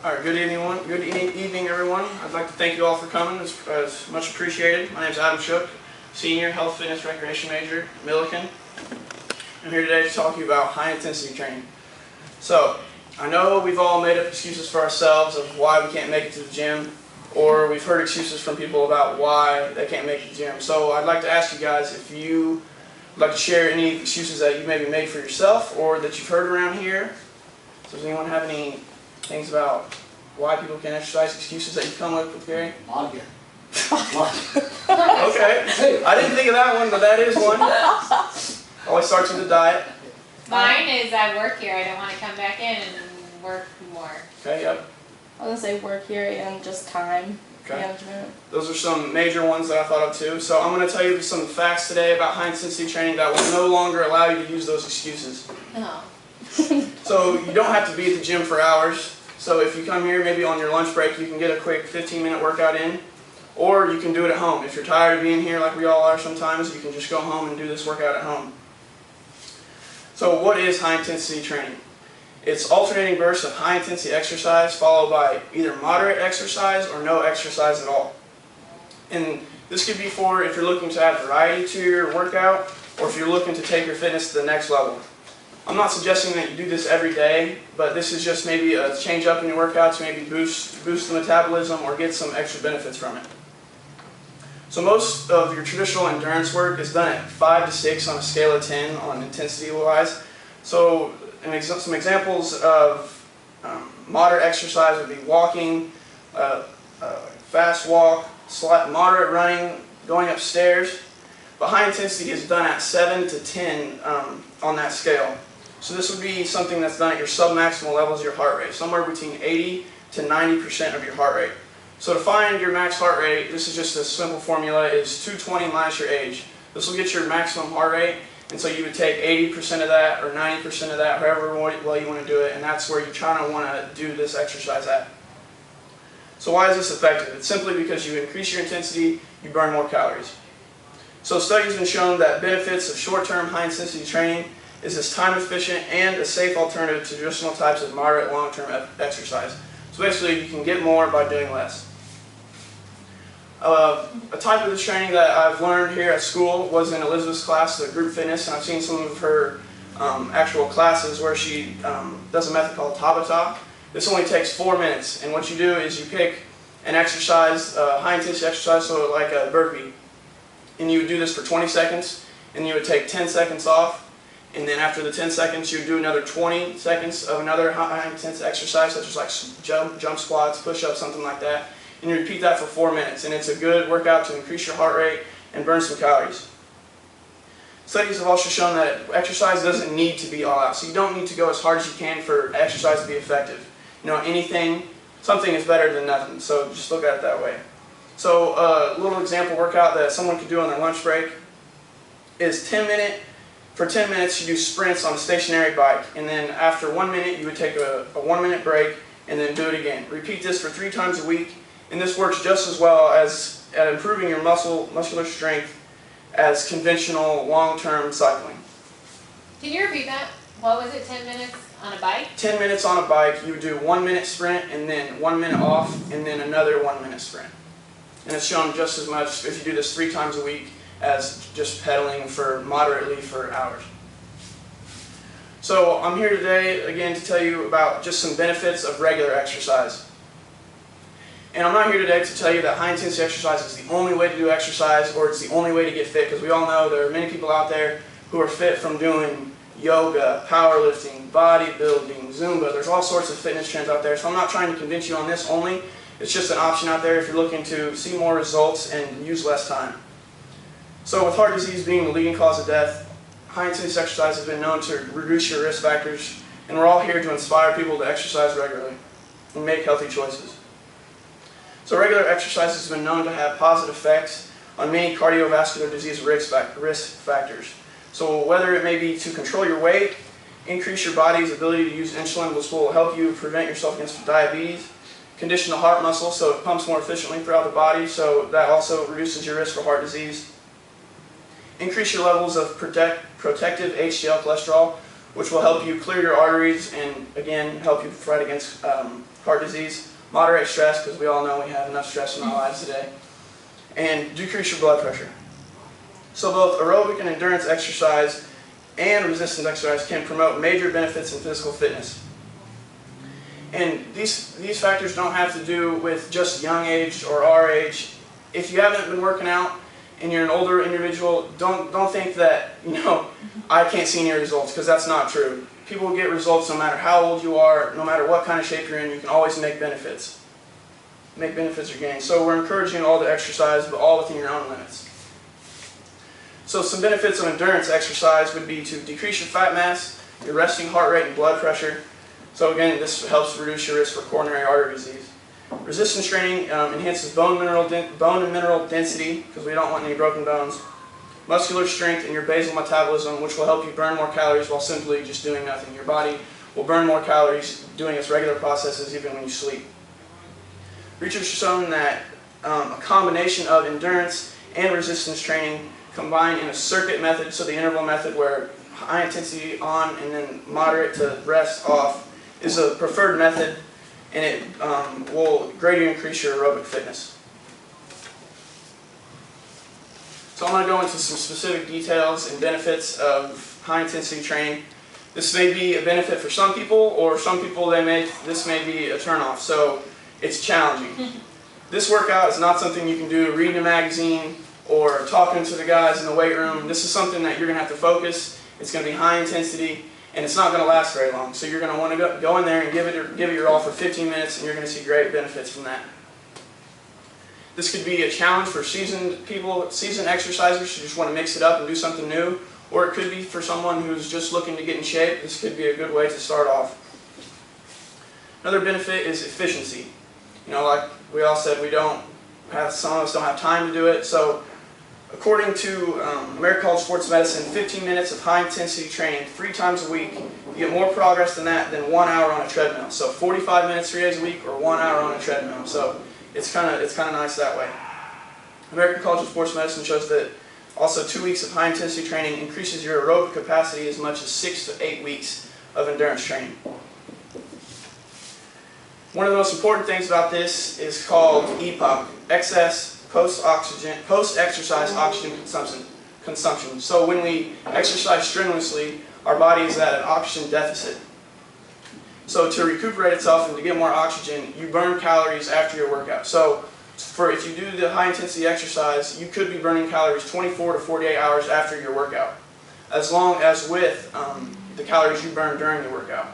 All right, good evening, everyone. I'd like to thank you all for coming. It's much appreciated. My name is Adam Shook, Senior Health, Fitness, Recreation major at Millikan. I'm here today to talk to you about high-intensity training. So, I know we've all made up excuses for ourselves of why we can't make it to the gym, or we've heard excuses from people about why they can't make it to the gym. So, I'd like to ask you guys if you would like to share any excuses that you maybe made for yourself or that you've heard around here. So, does anyone have any things about why people can't exercise, excuses that you come with Gary? Okay. I didn't think of that one, but that is one. Always starts with the diet. Mine is I work here. I don't want to come back in and work more. Okay, yep. I was going to say work here and just time management. Those are some major ones that I thought of too. So I'm going to tell you some facts today about high-intensity training that will no longer allow you to use those excuses. No. So you don't have to be at the gym for hours. So if you come here maybe on your lunch break, you can get a quick 15-minute workout in. Or you can do it at home. If you're tired of being here like we all are sometimes, you can just go home and do this workout at home. So what is high-intensity training? It's alternating bursts of high-intensity exercise followed by either moderate exercise or no exercise at all. And this could be for if you're looking to add variety to your workout or if you're looking to take your fitness to the next level. I'm not suggesting that you do this every day, but this is just maybe a change up in your workout to maybe boost the metabolism or get some extra benefits from it. So most of your traditional endurance work is done at 5 to 6 on a scale of 10 on intensity-wise. So some examples of moderate exercise would be walking, fast walk, moderate running, going upstairs. But high intensity is done at 7 to 10 on that scale. So this would be something that's done at your submaximal levels of your heart rate, somewhere between 80 to 90% of your heart rate. So to find your max heart rate, this is just a simple formula, is 220 minus your age. This will get your maximum heart rate, and so you would take 80% of that or 90% of that, however well you want to do it, and that's where you kind of want to do this exercise at. So why is this effective? It's simply because you increase your intensity, you burn more calories. So studies have been shown that benefits of short-term high-intensity training is this time-efficient and a safe alternative to traditional types of moderate long-term exercise. So basically, you can get more by doing less. A type of this training that I've learned here at school was in Elizabeth's class, the group fitness, and I've seen some of her actual classes where she does a method called Tabata. This only takes 4 minutes, and what you do is you pick an exercise, high-intensity exercise, so like a burpee, and you would do this for 20 seconds, and you would take 10 seconds off, and then after the 10 seconds, you would do another 20 seconds of another high-intense exercise, such as like jump squats, push-ups, something like that. And you repeat that for 4 minutes. And it's a good workout to increase your heart rate and burn some calories. Studies have also shown that exercise doesn't need to be all out. So you don't need to go as hard as you can for exercise to be effective. You know, something is better than nothing. So just look at it that way. So a little example workout that someone could do on their lunch break is for 10 minutes you do sprints on a stationary bike, and then after 1 minute you would take a 1 minute break and then do it again. Repeat this for 3 times a week, and this works just as well as at improving your muscular strength as conventional long-term cycling. Can you repeat that? What was it, 10 minutes on a bike? 10 minutes on a bike, you would do 1 minute sprint and then 1 minute off and then another 1 minute sprint. And it's shown just as much if you do this 3 times a week as just pedaling moderately for hours. So I'm here today again to tell you about just some benefits of regular exercise. And I'm not here today to tell you that high-intensity exercise is the only way to do exercise or it's the only way to get fit, because we all know there are many people out there who are fit from doing yoga, powerlifting, bodybuilding, Zumba. There's all sorts of fitness trends out there, so I'm not trying to convince you on this only. It's just an option out there if you're looking to see more results and use less time. So with heart disease being the leading cause of death, high-intensity exercise has been known to reduce your risk factors, and we're all here to inspire people to exercise regularly and make healthy choices. So regular exercise has been known to have positive effects on many cardiovascular disease risk factors. So whether it may be to control your weight, increase your body's ability to use insulin, which will help you prevent yourself against diabetes, condition the heart muscle so it pumps more efficiently throughout the body, so that also reduces your risk for heart disease. Increase your levels of protective HDL cholesterol, which will help you clear your arteries and, again, help you fight against heart disease. Moderate stress, because we all know we have enough stress in our lives today. And decrease your blood pressure. So both aerobic and endurance exercise and resistance exercise can promote major benefits in physical fitness. And these factors don't have to do with just young age or our age. If you haven't been working out and you're an older individual, don't think that, I can't see any results, because that's not true. People get results no matter how old you are, no matter what kind of shape you're in. You can always make benefits. Make benefits or gains. So we're encouraging you all to exercise, but all within your own limits. So some benefits of endurance exercise would be to decrease your fat mass, your resting heart rate, and blood pressure. So again, this helps reduce your risk for coronary artery disease. Resistance training enhances bone and mineral density, because we don't want any broken bones. Muscular strength and your basal metabolism, which will help you burn more calories while simply just doing nothing. Your body will burn more calories doing its regular processes even when you sleep. Research has shown that a combination of endurance and resistance training combined in a circuit method, so the interval method where high intensity on and then moderate to rest off, is a preferred method, and it will greatly increase your aerobic fitness. So I'm going to go into some specific details and benefits of high intensity training. This may be a benefit for some people, or some people this may be a turnoff. So it's challenging. This workout is not something you can do reading a magazine or talking to the guys in the weight room. This is something that you're going to have to focus. It's going to be high intensity, and it's not going to last very long. So you're going to want to go in there and give it your all for 15 minutes, and you're going to see great benefits from that. This could be a challenge for seasoned people, seasoned exercisers who just want to mix it up and do something new, or it could be for someone who's just looking to get in shape. This could be a good way to start off. Another benefit is efficiency. Like we all said, some of us don't have time to do it. So according to American College of Sports Medicine, 15 minutes of high intensity training 3 times a week, you get more progress than 1 hour on a treadmill. So 45 minutes 3 days a week, or 1 hour on a treadmill. So it's kind of nice that way. American College of Sports Medicine shows that also 2 weeks of high intensity training increases your aerobic capacity as much as 6 to 8 weeks of endurance training. One of the most important things about this is called EPOC, excess post-exercise oxygen consumption. So when we exercise strenuously, our body is at an oxygen deficit. So to recuperate itself and to get more oxygen, you burn calories after your workout. So if you do the high intensity exercise, you could be burning calories 24 to 48 hours after your workout, as long as with the calories you burn during your workout.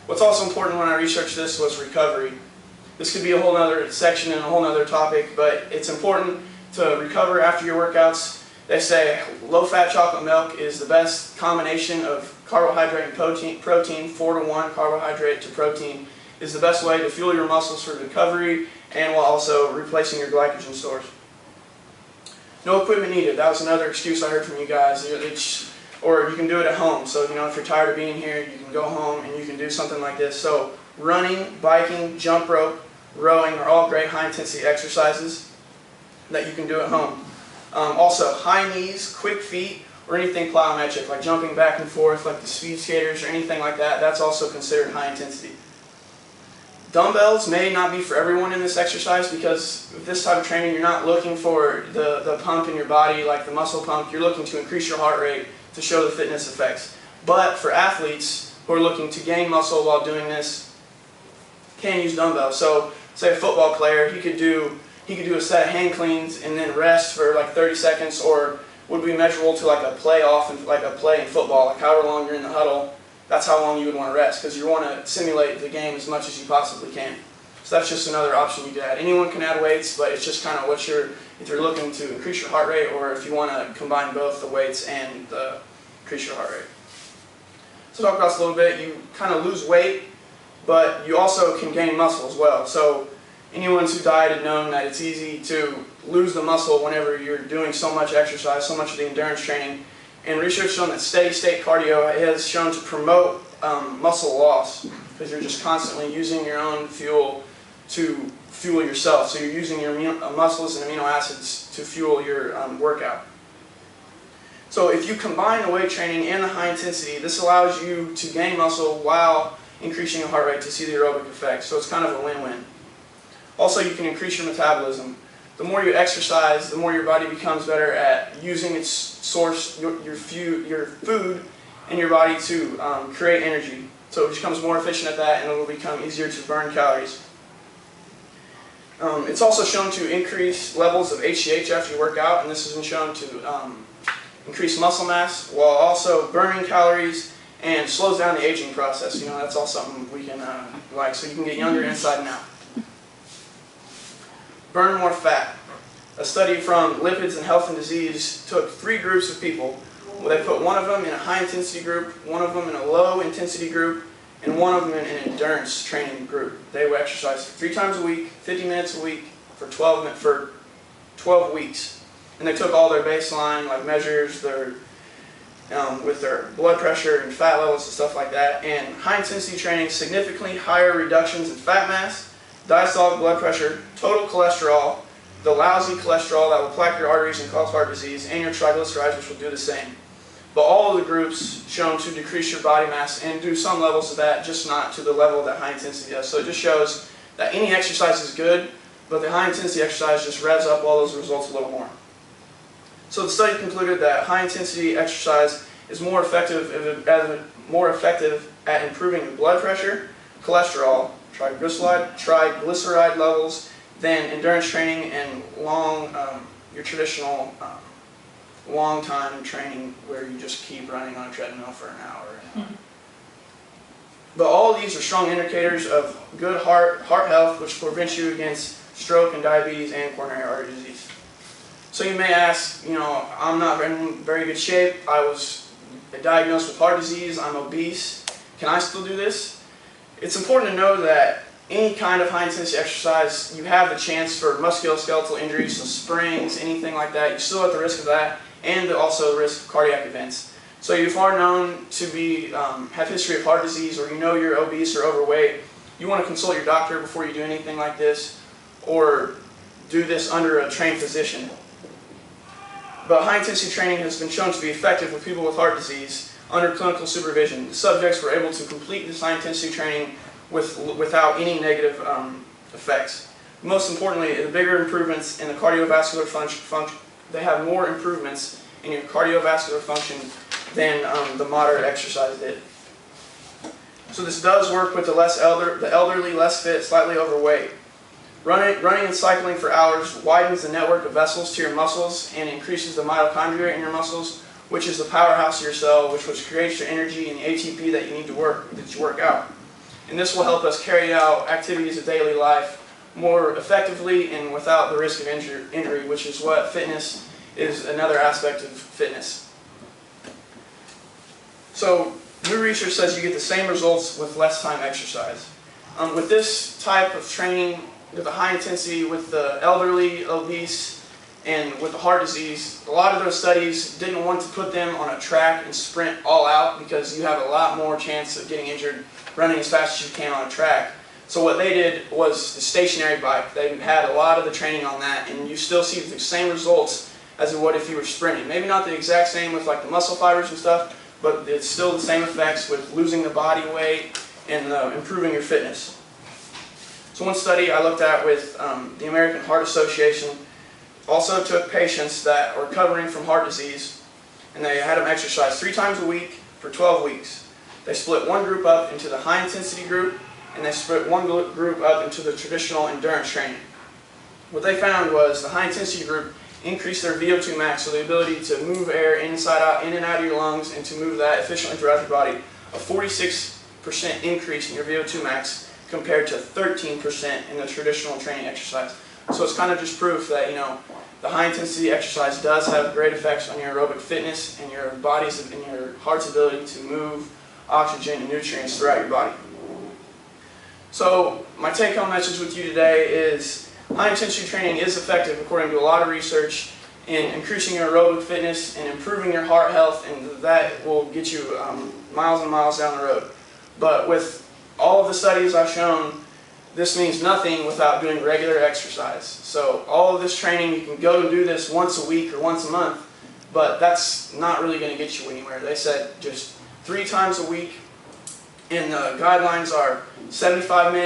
What's also important when I researched this was recovery. This could be a whole other section and a whole other topic, but it's important to recover after your workouts. They say low-fat chocolate milk is the best combination of carbohydrate and protein, 4 to 1 carbohydrate to protein, is the best way to fuel your muscles for recovery and while also replacing your glycogen stores. No equipment needed. That was another excuse I heard from you guys. Or you can do it at home. So if you're tired of being here, you can go home and you can do something like this. So running, biking, jump rope, rowing are all great high-intensity exercises that you can do at home. Also, high knees, quick feet, or anything plyometric, like jumping back and forth, like the speed skaters or anything like that, that's also considered high intensity. Dumbbells may not be for everyone in this exercise, because with this type of training, you're not looking for the pump in your body, like the muscle pump. You're looking to increase your heart rate to show the fitness effects. But for athletes who are looking to gain muscle while doing this, can use dumbbells. So say a football player, he could do a set of hang cleans and then rest for like 30 seconds, or would be measurable to like a play in football, like however long you're in the huddle. That's how long you would want to rest, because you want to simulate the game as much as you possibly can. So that's just another option you could add. Anyone can add weights, but it's just kind of if you're looking to increase your heart rate, or if you want to combine both the weights and increase your heart rate. So talk about this a little bit. You kind of lose weight, but you also can gain muscle as well. So anyone who dieted known that it's easy to lose the muscle whenever you're doing so much exercise, so much of the endurance training. And research shown that steady-state cardio has shown to promote muscle loss, because you're just constantly using your own fuel to fuel yourself. So you're using your muscles and amino acids to fuel your workout. So if you combine the weight training and the high intensity, this allows you to gain muscle while increasing your heart rate to see the aerobic effects. So it's kind of a win-win. Also, you can increase your metabolism. The more you exercise, the more your body becomes better at using its source, your food, and your body to create energy. So it becomes more efficient at that, and it will become easier to burn calories. It's also shown to increase levels of HGH after you work out, and this has been shown to increase muscle mass while also burning calories and slows down the aging process. You know, that's all something we can like, so you can get younger inside and out. Burn more fat. A study from Lipids and Health and Disease took 3 groups of people. Well, they put one of them in a high intensity group, one of them in a low intensity group, and one of them in an endurance training group. They would exercise 3 times a week, 50 minutes a week for 12 weeks. And they took all their baseline like measures, with their blood pressure and fat levels and stuff like that. And high intensity training, significantly higher reductions in fat mass, diastolic blood pressure, total cholesterol, the lousy cholesterol that will plaque your arteries and cause heart disease, and your triglycerides, which will do the same. But all of the groups shown to decrease your body mass and do some levels of that, just not to the level that high intensity does. So it just shows that any exercise is good, but the high intensity exercise just revs up all those results a little more. So the study concluded that high intensity exercise is more effective at improving the blood pressure, cholesterol, triglyceride levels than endurance training and your traditional long time training where you just keep running on a treadmill for an hour. But all of these are strong indicators of good heart health, which prevents you against stroke and diabetes and coronary artery disease. So you may ask, I'm not in very good shape. I was diagnosed with heart disease. I'm obese. Can I still do this? It's important to know that any kind of high-intensity exercise, you have the chance for musculoskeletal injuries, so sprains, anything like that. You're still at the risk of that, and also the risk of cardiac events. So if you are known to have history of heart disease, or you're obese or overweight, you want to consult your doctor before you do anything like this, or do this under a trained physician. But high-intensity training has been shown to be effective with people with heart disease under clinical supervision. The subjects were able to complete this high-intensity training without any negative effects. Most importantly, the bigger improvements in the cardiovascular function, they have more improvements in your cardiovascular function than the moderate exercise did. So this does work with the elderly, less fit, slightly overweight. Running and cycling for hours widens the network of vessels to your muscles and increases the mitochondria in your muscles, which is the powerhouse of your cell, which creates your energy and the ATP that you need to work out. And this will help us carry out activities of daily life more effectively and without the risk of injury, which is what fitness is, another aspect of fitness. So new research says you get the same results with less time exercise. With this type of training, with the high intensity, with the elderly, obese, and with the heart disease, a lot of those studies didn't want to put them on a track and sprint all out because you have a lot more chance of getting injured running as fast as you can on a track. So what they did was the stationary bike. They had a lot of the training on that, and you still see the same results as you would if you were sprinting. Maybe not the exact same with like the muscle fibers and stuff, but it's still the same effects with losing the body weight and improving your fitness. So one study I looked at with the American Heart Association also took patients that were recovering from heart disease, and they had them exercise 3 times a week for 12 weeks. They split one group up into the high intensity group, and they split one group up into the traditional endurance training. What they found was the high intensity group increased their VO2 max, so the ability to move air in and out of your lungs and to move that efficiently throughout your body, a 46% increase in your VO2 max compared to 13% in the traditional training exercise. So it's kind of just proof that the high intensity exercise does have great effects on your aerobic fitness and your body's and your heart's ability to move oxygen and nutrients throughout your body. So my take-home message with you today is high intensity training is effective according to a lot of research in increasing your aerobic fitness and improving your heart health, and that will get you miles and miles down the road. But with all of the studies I've shown, this means nothing without doing regular exercise. So all of this training, you can go and do this once a week or once a month, but that's not really going to get you anywhere. They said just 3 times a week, and the guidelines are 75 minutes.